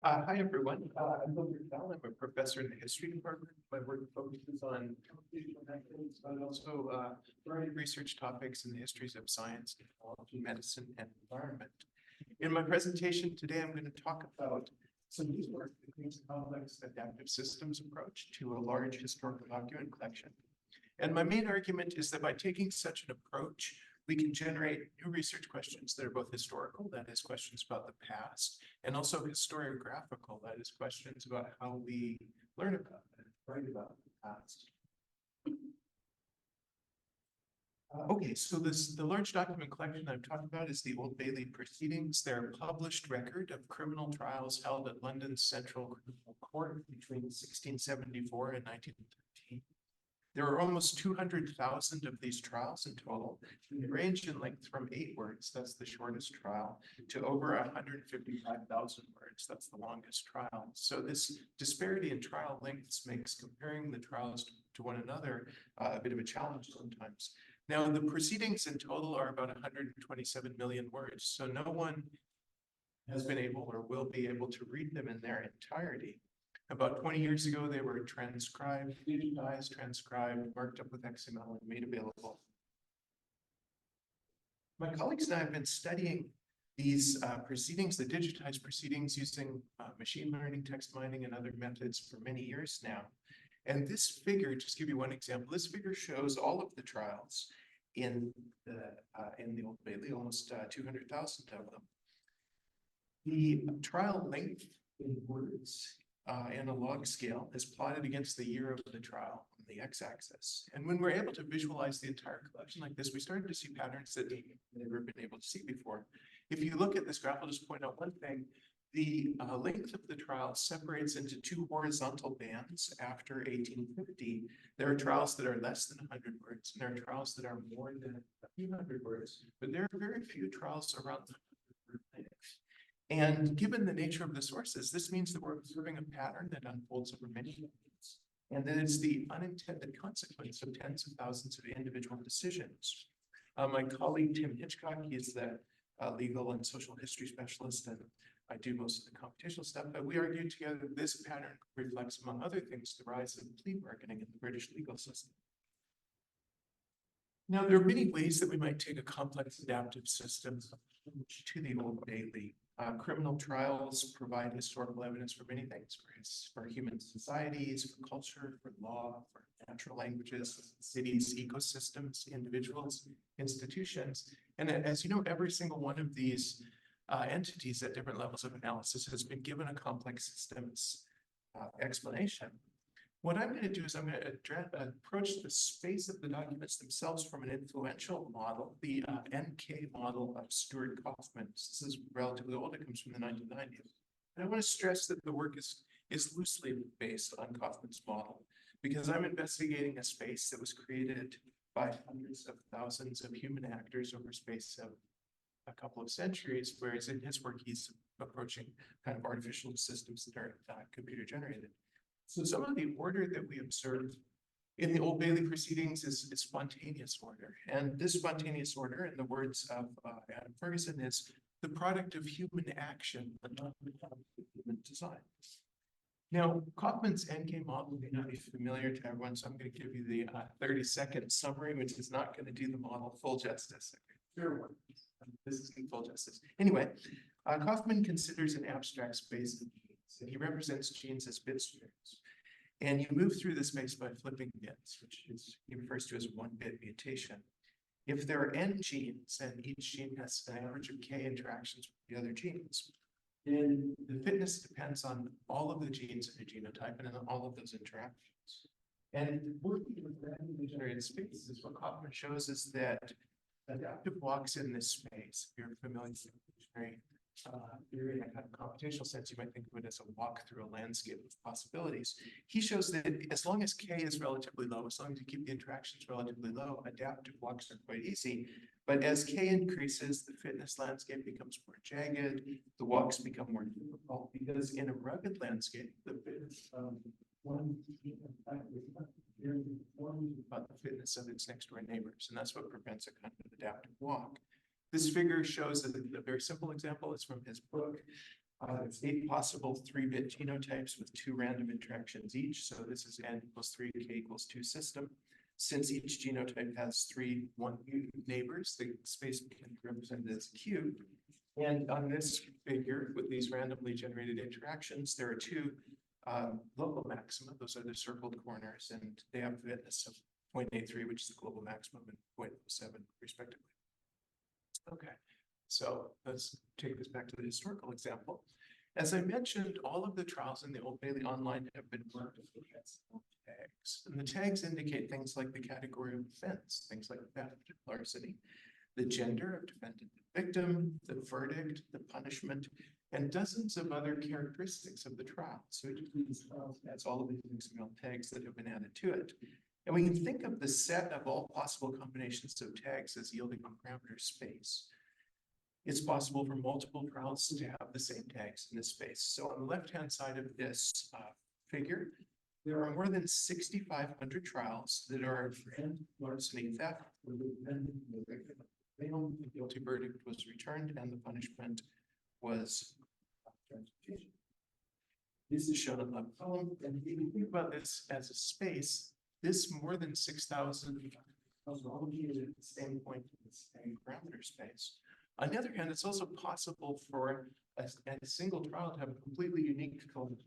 Hi, everyone. I'm Turkel. I'm a professor in the history department. My work focuses on computational methods, but also a variety of research topics in the histories of science, technology, medicine, and environment. In my presentation today, I'm going to talk about some of these work that brings a complex adaptive systems approach to a large historical document collection. And my main argument is that by taking such an approach, we can generate new research questions that are both historical, that is questions about the past, and also historiographical, that is questions about how we learn about and write about the past. Okay, so the large document collection I'm talking about is the Old Bailey Proceedings. They're a published record of criminal trials held at London's Central Criminal Court between 1674 and 1913. There are almost 200,000 of these trials in total. They range in length from 8 words, that's the shortest trial, to over 155,000 words, that's the longest trial. So this disparity in trial lengths makes comparing the trials to one another a bit of a challenge sometimes. Now, the proceedings in total are about 127 million words, so no one has been able or will be able to read them in their entirety. About 20 years ago, they were transcribed, digitized, transcribed, marked up with XML, and made available. My colleagues and I have been studying these proceedings, the digitized proceedings, using machine learning, text mining, and other methods for many years now. And this figure, just to give you one example, this figure shows all of the trials in the Old Bailey, almost 200,000 of them. The trial length in words and a log scale is plotted against the year of the trial on the x-axis. And when we're able to visualize the entire collection like this, we started to see patterns that we've never been able to see before. If you look at this graph, I'll just point out one thing. The length of the trial separates into 2 horizontal bands after 1850. There are trials that are less than 100 words, and there are trials that are more than a few hundred words, but there are very few trials around the 100-word length. And given the nature of the sources, this means that we're observing a pattern that unfolds over many decades, and that it's the unintended consequence of tens of thousands of individual decisions. My colleague, Tim Hitchcock, he's the legal and social history specialist, and I do most of the computational stuff, but we argued together that this pattern reflects, among other things, the rise of plea bargaining in the British legal system. Now, there are many ways that we might take a complex adaptive system to the Old Bailey. Criminal trials provide historical evidence for many things, for human societies, for culture, for law, for natural languages, cities, ecosystems, individuals, institutions. And as you know, every single one of these entities at different levels of analysis has been given a complex systems explanation. What I'm going to do is I'm going to approach the space of the documents themselves from an influential model, the NK model of Stuart Kaufman's. This is relatively old, it comes from the 1990s. And I want to stress that the work is loosely based on Kaufman's model, because I'm investigating a space that was created by hundreds of thousands of human actors over a space of a couple of centuries, whereas in his work, he's approaching kind of artificial systems that are computer generated. So some of the order that we observe in the Old Bailey proceedings is spontaneous order. And this spontaneous order, in the words of Adam Ferguson, is the product of human action, but not the product of human design. Now, Kaufman's NK model may not be familiar to everyone, so I'm going to give you the 30-second summary, which is not going to do the model full justice. Fair one. This is full justice. Anyway, Kaufman considers an abstract space of genes, and he represents genes as bit strings. And you move through the space by flipping bits, which he refers to as one-bit mutation. If there are n genes, and each gene has an average of k interactions with the other genes, then the fitness depends on all of the genes in a genotype and on all of those interactions. And working with randomly generated spaces, what Kaufman shows is that adaptive walks in this space. If you're familiar with evolutionary theory in a kind of computational sense, you might think of it as a walk through a landscape of possibilities. He shows that as long as k is relatively low, as long as you keep the interactions relatively low, adaptive walks are quite easy. But as k increases, the fitness landscape becomes more jagged, the walks become more difficult, because in a rugged landscape, the fitness of one gene very informed about the fitness of its next door neighbors, and that's what prevents a kind of adaptive walk. This figure shows a very simple example. It's from his book. There's 8 possible 3-bit genotypes with 2 random interactions each. So this is n equals 3, k equals 2 system. Since each genotype has 3 one-mutant neighbors, the space can be represented as a cube. And on this figure, with these randomly generated interactions, there are 2 local maxima. Those are the circled corners, and they have a fitness of 0.83, which is the global maximum, and 0.07, respectively. Okay, so let's take this back to the historical example. As I mentioned, all of the trials in the Old Bailey Online have been marked with tags. And the tags indicate things like the category of offense, things like theft and larceny, the gender of defendant and victim, the verdict, the punishment, and dozens of other characteristics of the trial. So each of these trials has all of these XML tags that have been added to it. And we can think of the set of all possible combinations of tags as yielding a parameter space. It's possible for multiple trials to have the same tags in this space. So on the left-hand side of this figure, there are more than 6,500 trials that are grand larceny theft, where the defendant and the victim failed, the guilty verdict was returned, and the punishment was transportation. This is shown on the left column, and if you think about this as a space, this more than 6,000 are all located at the same point in the same parameter space. On the other hand, it's also possible for a single trial to have a completely unique collection.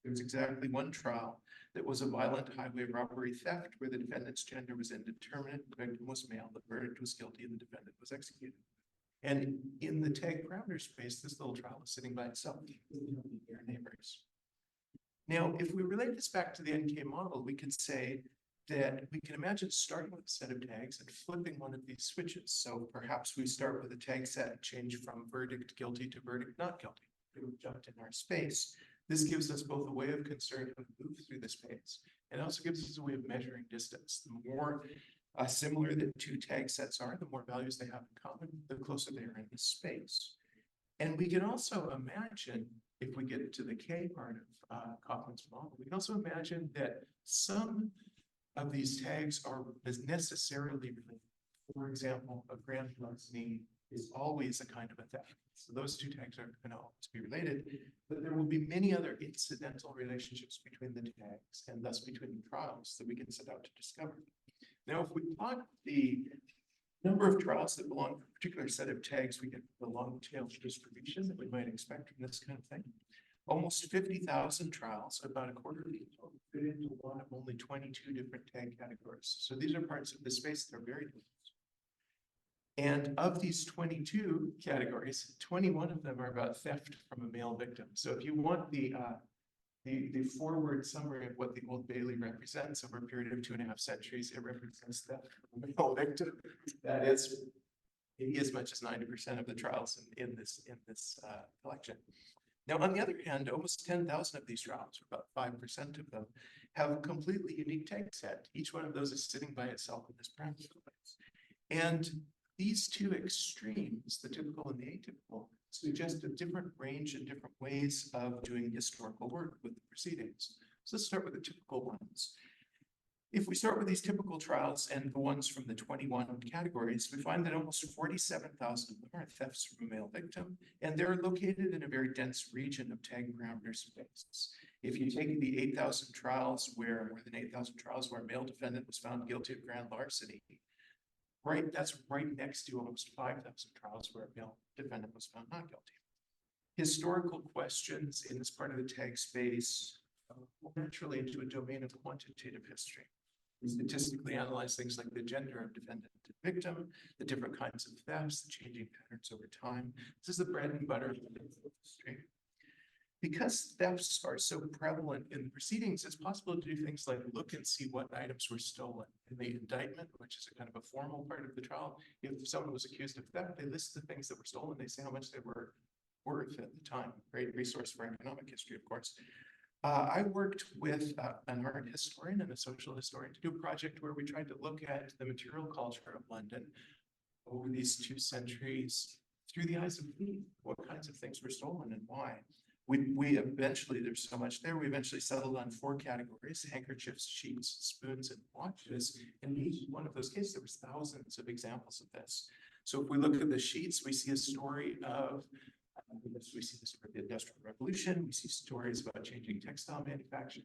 There's exactly one trial that was a violent highway robbery theft where the defendant's gender was indeterminate, the victim was male, the verdict was guilty, and the defendant was executed. And in the tag parameter space, this little trial is sitting by itself, their neighbors. Now, if we relate this back to the NK model, we could say that we can imagine starting with a set of tags and flipping one of these switches. So perhaps we start with a tag set and change from verdict guilty to verdict not guilty. We've jumped in our space. This gives us both a way of considering how to move through the space, and also gives us a way of measuring distance. The more similar the 2 tag sets are, the more values they have in common, the closer they are in the space. And we can also imagine, if we get to the K part of Kaufman's model, we can also imagine that some of these tags are necessarily related. For example, a grand larceny is always a kind of a theft. So those 2 tags are going to always be related, but there will be many other incidental relationships between the tags and thus between the trials that we can set out to discover. Now, if we plot the number of trials that belong to a particular set of tags, we get the long tail distribution that we might expect from this kind of thing. Almost 50,000 trials, about a quarter of the total, fit into one of only 22 different tag categories. So these are parts of the space that are very different. And of these 22 categories, 21 of them are about theft from a male victim. So if you want the forward summary of what the Old Bailey represents over a period of 2.5 centuries, it represents theft from a male victim. That is maybe as much as 90% of the trials in this collection. Now, on the other hand, almost 10,000 of these trials, or about 5% of them, have a completely unique tag set. Each one of those is sitting by itself in this parameter space. And these 2 extremes, the typical and the atypical, suggest a different range and different ways of doing historical work with the proceedings. So let's start with the typical ones. If we start with these typical trials and the ones from the 21 categories, we find that almost 47,000 of them are thefts from a male victim, and they're located in a very dense region of tag parameter space. If you take the 8,000 trials where more than 8,000 trials where a male defendant was found guilty of grand larceny, that's right next to almost 5,000 trials where a male defendant was found not guilty. Historical questions in this part of the tag space will naturally into a domain of quantitative history. We statistically analyze things like the gender of defendant and victim, the different kinds of thefts, the changing patterns over time. This is the bread and butter of history. Because thefts are so prevalent in the proceedings, it's possible to do things like look and see what items were stolen. In the indictment, which is a kind of a formal part of the trial, if someone was accused of theft, they list the things that were stolen, they say how much they were worth at the time. Great resource for economic history, of course. I worked with an art historian and a social historian to do a project where we tried to look at the material culture of London over these 2 centuries through the eyes of thief. What kinds of things were stolen and why? We eventually, there's so much there, we eventually settled on 4 categories: handkerchiefs, sheets, spoons, and watches. In each one of those cases, there was thousands of examples of this. So if we look at the sheets, we see a story of We see this with the Industrial Revolution. We see stories about changing textile manufacturing,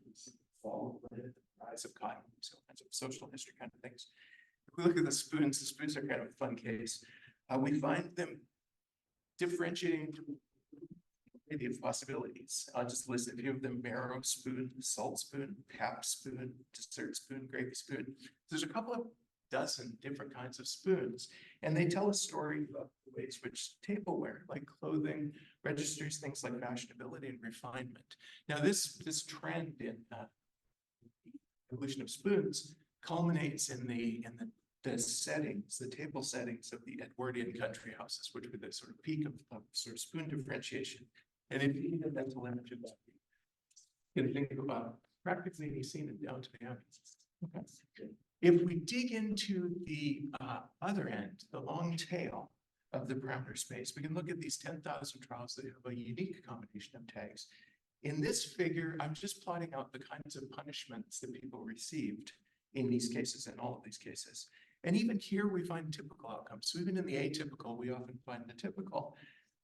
fall of lead, the rise of cotton, so kinds of social history kind of things. If we look at the spoons are kind of a fun case. We find them differentiating of possibilities. I'll just list a few of them: marrow spoon, salt spoon, pap spoon, dessert spoon, gravy spoon. There's a couple of dozen different kinds of spoons, and they tell a story about the ways which tableware, like clothing, registers things like fashionability and refinement. Now, this trend in evolution of spoons culminates in the settings, the table settings of the Edwardian country houses, which were the sort of peak of sort of spoon differentiation. And if you need a mental image of that, you can think about practically any scene and down to the ambulance. Okay. If we dig into the other end, the long tail of the parameter space, we can look at these 10,000 trials that have a unique combination of tags. In this figure, I'm just plotting out the kinds of punishments that people received in these cases, in all of these cases. And even here, we find typical outcomes. So even in the atypical, we often find the typical.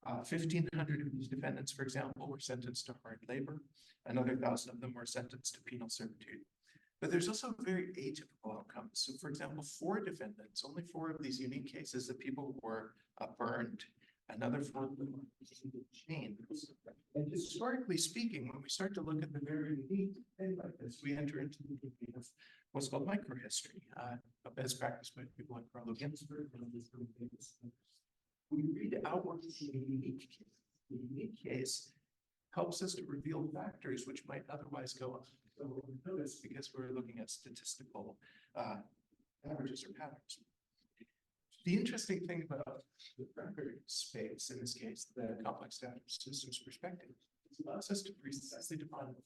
1,500 of these defendants, for example, were sentenced to hard labor. Another 1,000 of them were sentenced to penal servitude. But there's also very atypical outcomes. So, for example, 4 defendants, only 4 of these unique cases that people were burned. Another 4 of them were chained. And historically speaking, when we start to look at the very unique thing like this, we enter into the domain of what's called microhistory, as practiced by people like Carlo Ginzburg. We read outwardly the unique case. The unique case helps us to reveal factors which might otherwise go unnoticed because we're looking at statistical averages or patterns. The interesting thing about the record space, in this case, the complex data systems perspective, it allows us to precisely define what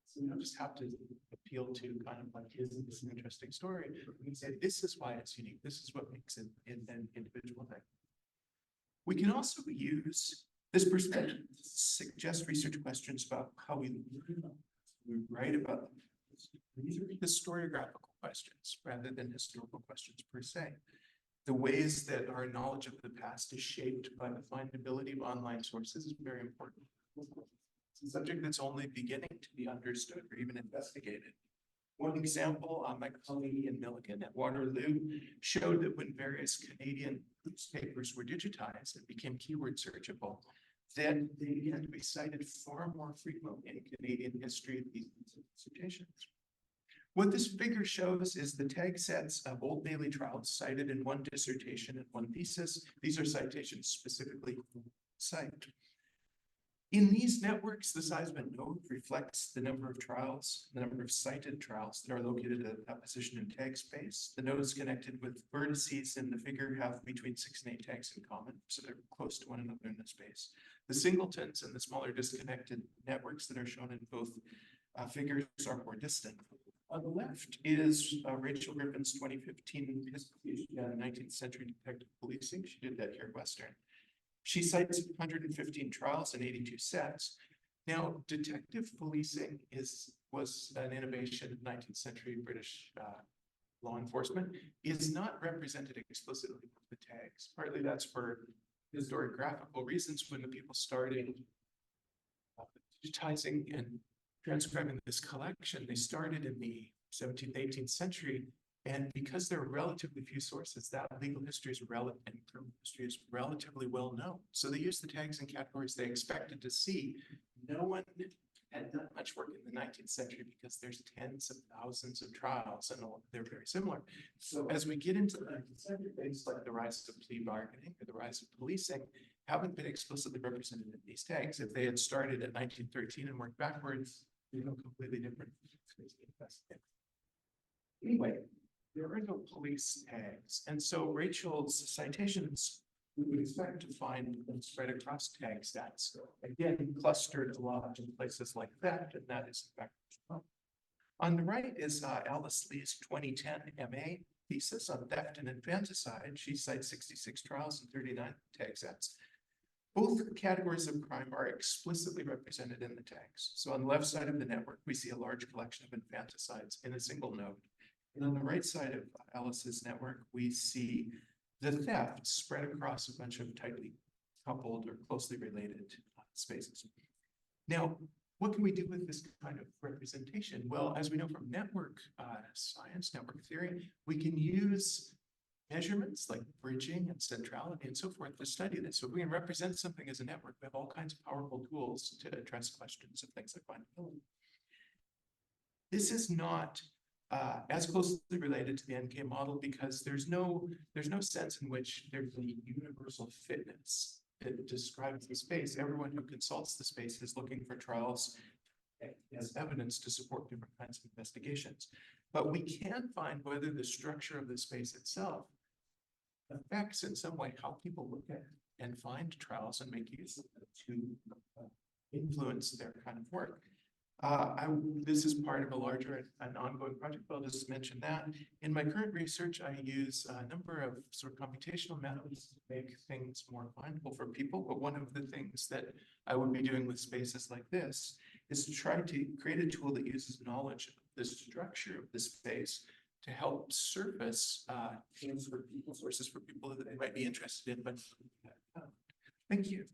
so we don't just have to appeal to kind of like, isn't this an interesting story? We can say, this is why it's unique. This is what makes it an individual thing. We can also use this perspective to suggest research questions about how we write about them. These are historiographical questions rather than historical questions per se. The ways that our knowledge of the past is shaped by the findability of online sources is very important. It's a subject that's only beginning to be understood or even investigated. One example, my colleague Ian Milligan at Waterloo showed that when various Canadian newspapers were digitized and became keyword searchable, then they began to be cited far more frequently in Canadian history of these dissertations. What this figure shows is the tag sets of Old Bailey trials cited in one dissertation and one thesis. These are citations specifically from the site. In these networks, the size of a node reflects the number of trials, the number of cited trials that are located at that position in tag space. The nodes connected with vertices in the figure have between 6 and 8 tags in common, so they're close to one another in the space. The singletons and the smaller disconnected networks that are shown in both figures are more distant. On the left is Rachel Griffin's 2015 history of 19th century detective policing. She did that here at Western. She cites 115 trials and 82 sets. Now, detective policing was an innovation of 19th century British law enforcement. Is not represented explicitly with the tags. Partly that's for historiographical reasons. When the people started digitizing and transcribing this collection, they started in the 17th, 18th century. And because there are relatively few sources, that legal history is and criminal history is relatively well known. So they use the tags and categories they expected to see. No one had done much work in the 19th century because there's tens of thousands of trials and they're very similar. So as we get into the 19th century, things like the rise of plea bargaining or the rise of policing haven't been explicitly represented in these tags. If they had started at 1913 and worked backwards, they go completely different. Anyway, there are no police tags. And so Rachel's citations, we would expect to find them spread across tag sets. Again, clustered a lot in places like that, and that is in fact wrong. On the right is Alice Lee's 2010 MA thesis on theft and infanticide. She cites 66 trials and 39 tag sets. Both categories of crime are explicitly represented in the tags. So on the left side of the network, we see a large collection of infanticides in a single node. And on the right side of Alice's network, we see the theft spread across a bunch of tightly coupled or closely related spaces. Now, what can we do with this kind of representation? Well, as we know from network science, network theory, we can use measurements like bridging and centrality and so forth to study this. So if we can represent something as a network, we have all kinds of powerful tools to address questions of things like findability. This is not as closely related to the NK model because there's no sense in which there's a universal fitness that describes the space. Everyone who consults the space is looking for trials as evidence to support different kinds of investigations. But we can find whether the structure of the space itself affects in some way how people look at and find trials and make use of them to influence their kind of work. This is part of a larger and ongoing project, but I'll just mention that. In my current research, I use a number of sort of computational methods to make things more findable for people. But one of the things that I would be doing with spaces like this is to try to create a tool that uses knowledge of the structure of the space to help surface things for people, sources for people that they might be interested in. But thank you.